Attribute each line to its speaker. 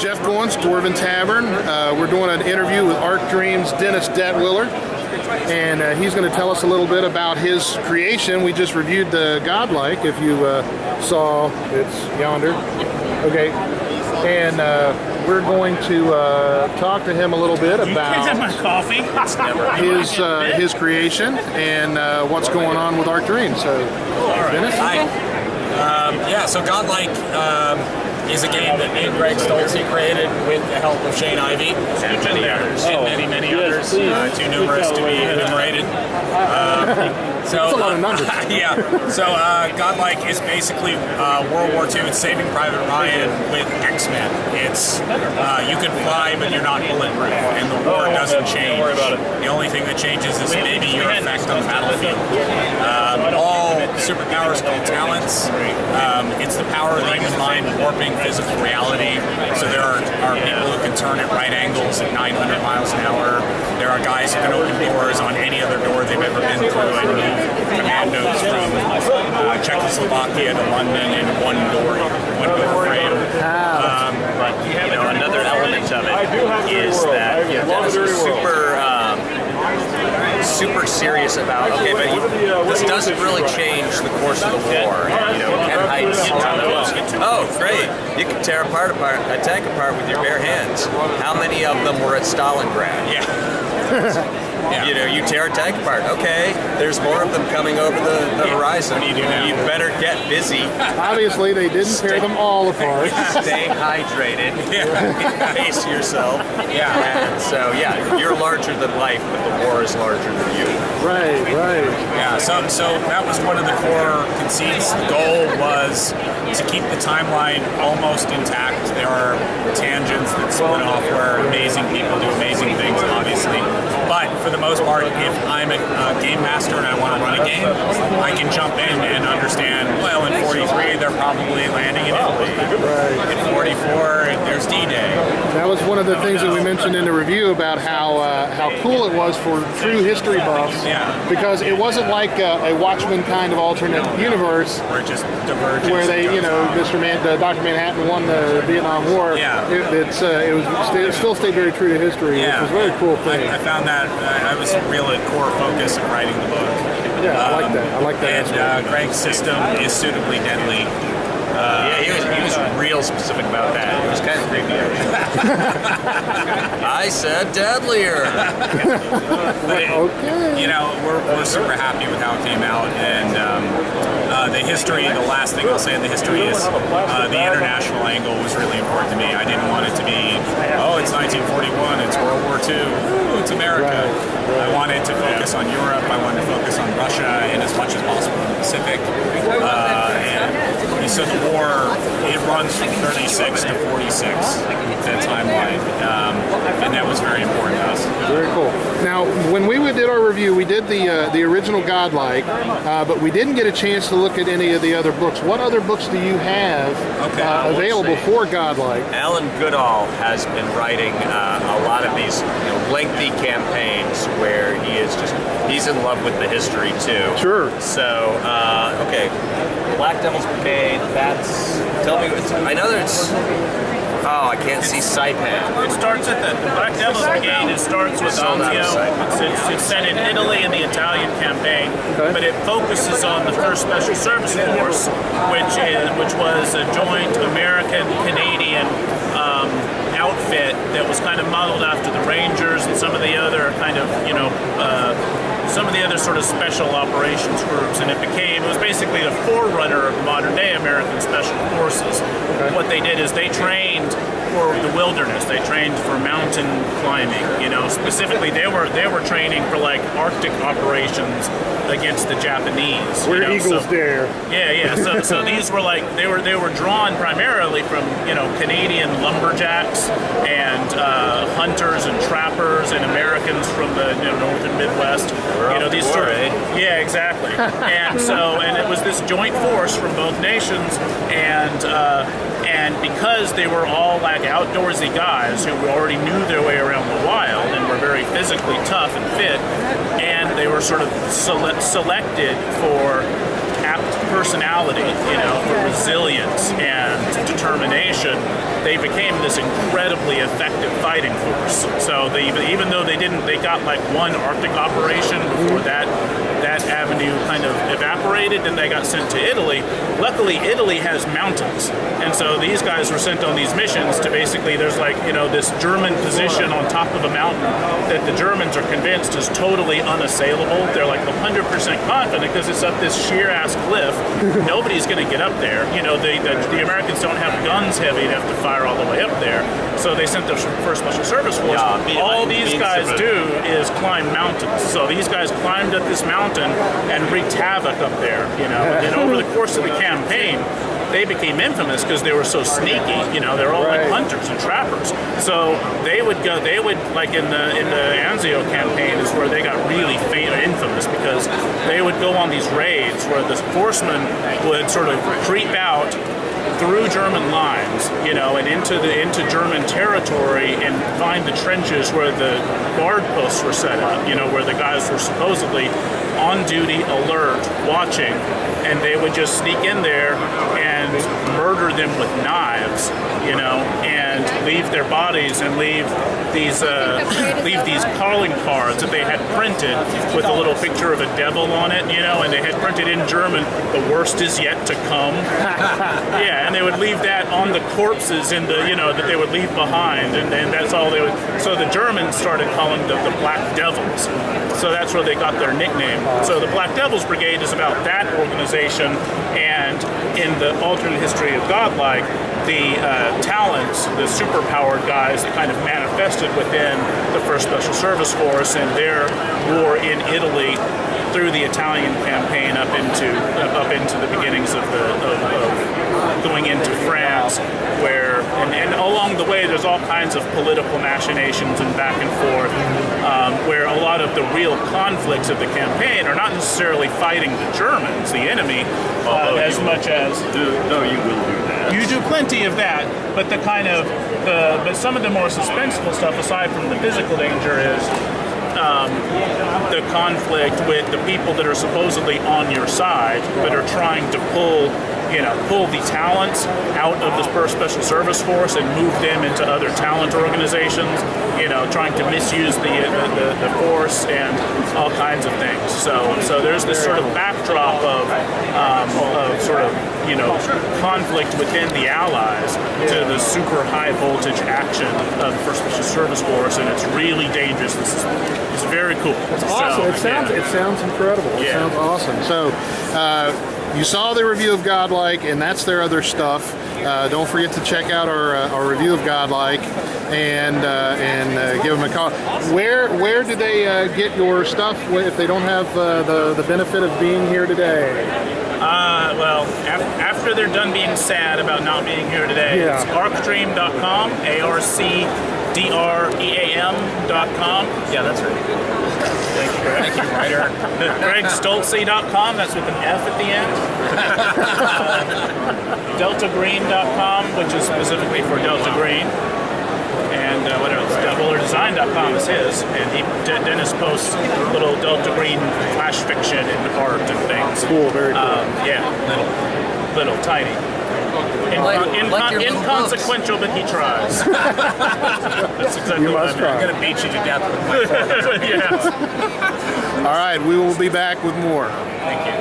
Speaker 1: Jeff Goins, Dwarven Tavern. We're doing an interview with Arcdream's Dennis Detwiller, and he's going to tell us a little bit about his creation. We just reviewed the Godlike, if you saw, it's yonder. Okay, and we're going to talk to him a little bit about
Speaker 2: my coffee.
Speaker 1: his creation and what's going on with Arcdream. So, Dennis?
Speaker 3: Hi. So Godlike is a game that me and Greg Stoltz created with the help of Shane Ivey and many others, too numerous to be enumerated.
Speaker 1: That's a lot of numbers.
Speaker 3: Godlike is basically World War II. It's Saving Private Ryan with X-Men. It's you can fly, but you're not bulletproof, and the war doesn't change. The only thing that changes is maybe your effect on the battlefield. All superpowers called talents. It's the power of the human mind warping physical reality. So there are people who can turn at right angles at 900 miles an hour. There are guys who can open doors on any other door they've ever been through and move commandos from Czechoslovakia to London in one door frame.
Speaker 2: But another element of it is that Dennis was super serious about, okay, but this doesn't really change the course of the war. Ken Heights, oh, great. You can tear a tank apart with your bare hands. How many of them were at Stalingrad? You tear a tank apart. Okay, there's more of them coming over the horizon. What do you do now? You better get busy.
Speaker 1: Obviously, they didn't tear them all apart.
Speaker 3: Stay hydrated. Pace yourself. And so, you're larger than life, but the war is larger than you.
Speaker 1: Right.
Speaker 3: Yeah, so that was one of the core conceits. The goal was to keep the timeline almost intact. There are tangents that split off where amazing people do amazing things, obviously. But for the most part, if I'm a game master and I want to run a game, I can jump in and understand, well, in 43, they're probably landing in Italy. In 44, there's D-Day.
Speaker 1: That was one of the things that we mentioned in the review about how cool it was for true history buffs. Because it wasn't like a Watchmen kind of alternate universe
Speaker 3: where it just diverges.
Speaker 1: Where they, Dr. Manhattan won the Vietnam War. It still stayed very true to history, which was a very cool thing.
Speaker 3: I found that I was really a core focus of writing the book.
Speaker 1: I like that.
Speaker 3: And Greg's system is suitably deadly.
Speaker 2: He was real specific about that. It was kind of creepy. I said deadlier.
Speaker 3: We're super happy with how it came out, and the history. The last thing I'll say in the history is the international angle was really important to me. I didn't want it to be, it's 1941, it's World War II, it's America. I wanted to focus on Europe. I wanted to focus on Russia and as much as possible in the Pacific. And so the war, it runs from 36 to 46, that timeline, and that was very important to us.
Speaker 1: Very cool. Now, when we did our review, we did the original Godlike, but we didn't get a chance to look at any of the other books. What other books do you have available for Godlike?
Speaker 2: Alan Goodall has been writing a lot of these lengthy campaigns where he's in love with the history too.
Speaker 1: Sure.
Speaker 2: So, Black Devil's Brigade, I know there's, I can't see Saipan.
Speaker 4: It starts at the Black Devil's Brigade. It starts with Anzio. It's set in Italy in the Italian campaign, but it focuses on the 1st Special Service Force, which was a joint American-Canadian outfit that was kind of modeled after the Rangers and some of the other kind of, some of the other sort of special operations groups, and it was basically the forerunner of modern-day American Special Forces. What they did is they trained for the wilderness. They trained for mountain climbing. Specifically they were training for like Arctic operations against the Japanese.
Speaker 1: Where eagles dare.
Speaker 4: So these were like they were drawn primarily from Canadian lumberjacks and hunters and trappers and Americans from the northern Midwest. These sort of exactly. and it was this joint force from both nations, and because they were all like outdoorsy guys who already knew their way around the wild and were very physically tough and fit, and they were sort of selected for apt personality, for resilience and determination, they became this incredibly effective fighting force. So even though they got like one Arctic operation before that avenue kind of evaporated, and they got sent to Italy. Luckily, Italy has mountains, and so these guys were sent on these missions to basically, there's like, this German position on top of a mountain that the Germans are convinced is totally unassailable. They're like 100% confident because it's up this sheer-ass cliff. Nobody's going to get up there. The Americans don't have guns heavy enough to fire all the way up there, so they sent the First Special Service Force. All these guys do is climb mountains. So these guys climbed up this mountain and wreaked havoc up there, And over the course of the campaign, they became infamous because they were so sneaky. They're all like hunters and trappers. So they would like in the Anzio campaign is where they got really infamous, because they would go on these raids where the horsemen would sort of creep out through German lines, and into German territory, and find the trenches where the guard posts were set up, where the guys were supposedly on duty, alert, watching, and they would just sneak in there and murder them with knives, and leave their bodies and leave these calling cards that they had printed with a little picture of a devil on it, and they had printed in German, "The worst is yet to come." Yeah, and they would leave that on the corpses in the, that they would leave behind, and that's all they would. So the Germans started calling them the Black Devils. So that's where they got their nickname. So the Black Devils Brigade is about that organization, and in the alternate history of Godlike, the talents, the superpowered guys that kind of manifested within the First Special Service Force and their war in Italy through the Italian campaign up into the beginnings of going into France, where and along the way there's all kinds of political machinations and back and forth, where a lot of the real conflicts of the campaign are not necessarily fighting the Germans, the enemy, as much as
Speaker 5: you will do that.
Speaker 4: You do plenty of that, but but some of the more suspenseful stuff, aside from the physical danger, is the conflict with the people that are supposedly on your side, that are trying to pull the talents out of the First Special Service Force and move them into other talent organizations, trying to misuse the force and all kinds of things. So there's this sort of backdrop of sort of conflict within the Allies to the super high voltage action of the First Special Service Force, and it's really dangerous. It's very cool.
Speaker 1: It's awesome. It sounds incredible. It sounds awesome. So you saw the review of Godlike, and that's their other stuff. Don't forget to check out our review of Godlike and give them a call. Where do they get your stuff if they don't have the benefit of being here today?
Speaker 4: Well, after they're done being sad about not being here today, it's arcdream.com, ARCDREAM.com.
Speaker 2: Yeah, that's right.
Speaker 4: Thank you, Greg.
Speaker 2: Thank you, writer.
Speaker 4: GregStolze.com, that's with an F at the end. DeltaGreen.com, which is specifically for Delta Green. And what else? WillerDesign.com is his, and Dennis posts little Delta Green flash fiction and art and things.
Speaker 1: Cool, very cool.
Speaker 4: Yeah, little tiny. Inconsequential, but he tries. That's exactly what I'm going to beat you to death with my phone. Yeah.
Speaker 1: All right, we will be back with more.
Speaker 4: Thank you.